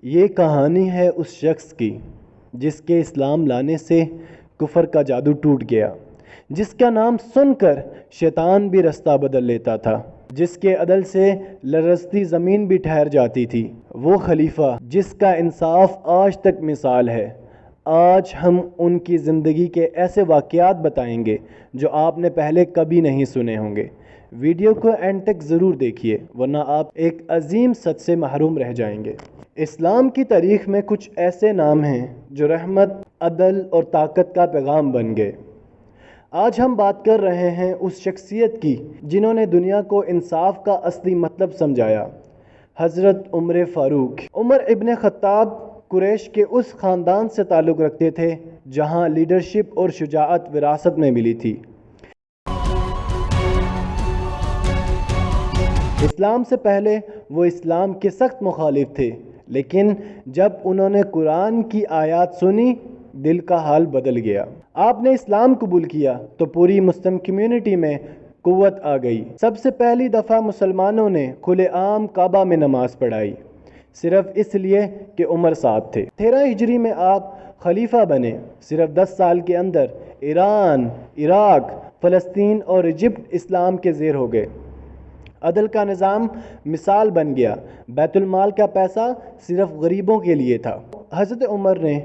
یہ کہانی ہے اس شخص کی جس کے اسلام لانے سے کفر کا جادو ٹوٹ گیا، جس کا نام سن کر شیطان بھی رستہ بدل لیتا تھا، جس کے عدل سے لرزتی زمین بھی ٹھہر جاتی تھی، وہ خلیفہ جس کا انصاف آج تک مثال ہے۔ آج ہم ان کی زندگی کے ایسے واقعات بتائیں گے جو آپ نے پہلے کبھی نہیں سنے ہوں گے۔ ویڈیو کو اینڈ تک ضرور دیکھیے ورنہ آپ ایک عظیم سچ سے محروم رہ جائیں گے۔ اسلام کی تاریخ میں کچھ ایسے نام ہیں جو رحمت، عدل اور طاقت کا پیغام بن گئے۔ آج ہم بات کر رہے ہیں اس شخصیت کی جنہوں نے دنیا کو انصاف کا اصلی مطلب سمجھایا، حضرت عمر فاروق۔ عمر ابن خطاب قریش کے اس خاندان سے تعلق رکھتے تھے جہاں لیڈرشپ اور شجاعت وراثت میں ملی تھی۔ اسلام سے پہلے وہ اسلام کے سخت مخالف تھے، لیکن جب انہوں نے قرآن کی آیات سنی دل کا حال بدل گیا۔ آپ نے اسلام قبول کیا تو پوری مسلم کمیونٹی میں قوت آ گئی۔ سب سے پہلی دفعہ مسلمانوں نے کھلے عام کعبہ میں نماز پڑھائی، صرف اس لیے کہ عمر ساتھ تھے۔ 13 ہجری میں آپ خلیفہ بنے۔ صرف 10 سال کے اندر ایران، عراق، فلسطین اور ایجپٹ اسلام کے زیر ہو گئے۔ عدل کا نظام مثال بن گیا۔ بیت المال کا پیسہ صرف غریبوں کے لیے تھا۔ حضرت عمر نے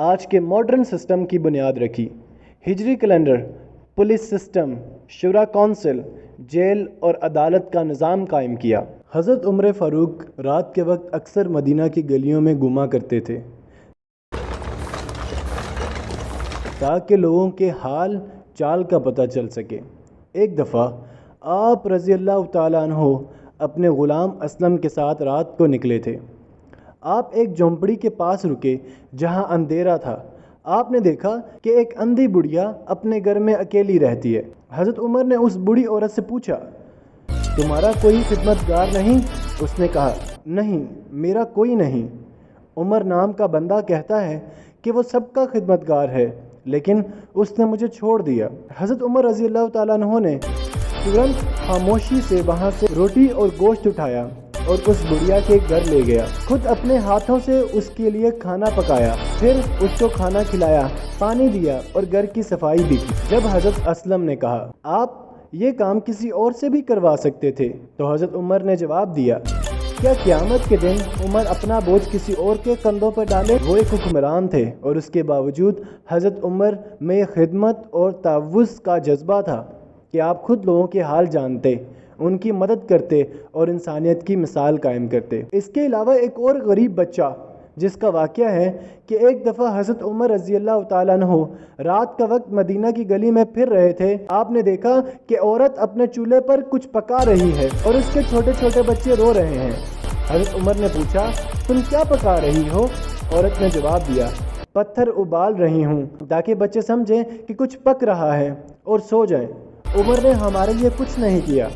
آج کے ماڈرن سسٹم کی بنیاد رکھی۔ ہجری کیلنڈر، پولیس سسٹم، شورا کونسل، جیل اور عدالت کا نظام قائم کیا۔ حضرت عمر فاروق رات کے وقت اکثر مدینہ کی گلیوں میں گھوما کرتے تھے تاکہ لوگوں کے حال چال کا پتہ چل سکے۔ ایک دفعہ آپ رضی اللہ تعالیٰ عنہ اپنے غلام اسلم کے ساتھ رات کو نکلے تھے۔ آپ ایک جھونپڑی کے پاس رکے جہاں اندھیرا تھا۔ آپ نے دیکھا کہ ایک اندھی بڑھیا اپنے گھر میں اکیلی رہتی ہے۔ حضرت عمر نے اس بوڑھی عورت سے پوچھا، تمہارا کوئی خدمتگار نہیں؟ اس نے کہا، نہیں، میرا کوئی نہیں۔ عمر نام کا بندہ کہتا ہے کہ وہ سب کا خدمتگار ہے، لیکن اس نے مجھے چھوڑ دیا۔ حضرت عمر رضی اللہ تعالیٰ عنہ نے ترنت خاموشی سے وہاں سے روٹی اور گوشت اٹھایا اور اس بڑھیا کے گھر لے گیا۔ خود اپنے ہاتھوں سے اس کے لیے کھانا پکایا، پھر اس کو کھانا کھلایا، پانی دیا اور گھر کی صفائی بھی کی۔ جب حضرت اسلم نے کہا، آپ یہ کام کسی اور سے بھی کروا سکتے تھے، تو حضرت عمر نے جواب دیا، کیا قیامت کے دن عمر اپنا بوجھ کسی اور کے کندھوں پر ڈالے؟ وہ ایک حکمران تھے اور اس کے باوجود حضرت عمر میں خدمت اور تعاون کا جذبہ تھا کہ آپ خود لوگوں کے حال جانتے، ان کی مدد کرتے اور انسانیت کی مثال قائم کرتے۔ اس کے علاوہ ایک اور غریب بچہ جس کا واقعہ ہے کہ ایک دفعہ حضرت عمر رضی اللہ تعالیٰ عنہ رات کا وقت مدینہ کی گلی میں پھر رہے تھے۔ آپ نے دیکھا کہ عورت اپنے چولہے پر کچھ پکا رہی ہے اور اس کے چھوٹے چھوٹے بچے رو رہے ہیں۔ حضرت عمر نے پوچھا، تم کیا پکا رہی ہو؟ عورت نے جواب دیا، پتھر ابال رہی ہوں تاکہ بچے سمجھیں کہ کچھ پک رہا ہے اور سو جائیں۔ عمر نے ہمارے لیے کچھ نہیں کیا۔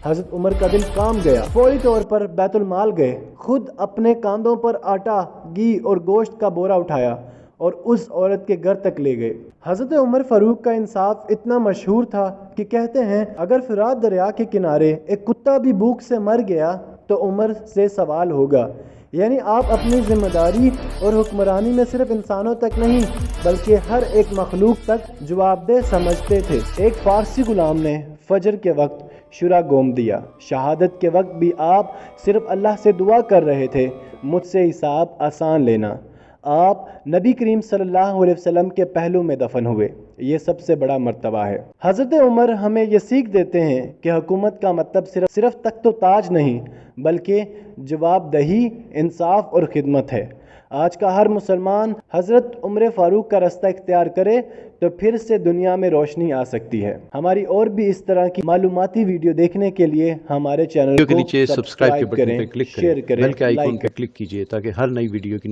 حضرت عمر کا دل کام گیا، فوری طور پر بیت المال گئے، خود اپنے کاندھوں پر آٹا، گھی اور گوشت کا بورا اٹھایا اور اس عورت کے گھر تک لے گئے۔ حضرت عمر فاروق کا انصاف اتنا مشہور تھا کہ کہتے ہیں اگر فرات دریا کے کنارے ایک کتا بھی بھوک سے مر گیا تو عمر سے سوال ہوگا۔ یعنی آپ اپنی ذمہ داری اور حکمرانی میں صرف انسانوں تک نہیں بلکہ ہر ایک مخلوق تک جواب دہ سمجھتے تھے۔ ایک فارسی غلام نے فجر کے وقت شورا گھوم دیا۔ شہادت کے وقت بھی آپ صرف اللہ سے دعا کر رہے تھے، مجھ سے حساب آسان لینا۔ آپ نبی کریم صلی اللہ علیہ وسلم کے پہلو میں دفن ہوئے، یہ سب سے بڑا مرتبہ ہے۔ حضرت عمر ہمیں یہ سیکھ دیتے ہیں کہ حکومت کا مطلب صرف تخت و تاج نہیں بلکہ جواب دہی، انصاف اور خدمت ہے۔ آج کا ہر مسلمان حضرت عمر فاروق کا رستہ اختیار کرے تو پھر سے دنیا میں روشنی آ سکتی ہے۔ ہماری اور بھی اس طرح کی معلوماتی ویڈیو دیکھنے کے لیے ہمارے چینل کو نیچے سبسکرائب کے بٹن کریں، پر کلک شیئر کریں، کریں، بیل کے آئیکن لائک پر کریں۔ کلک کیجئے تاکہ ہر نئی ویڈیو کی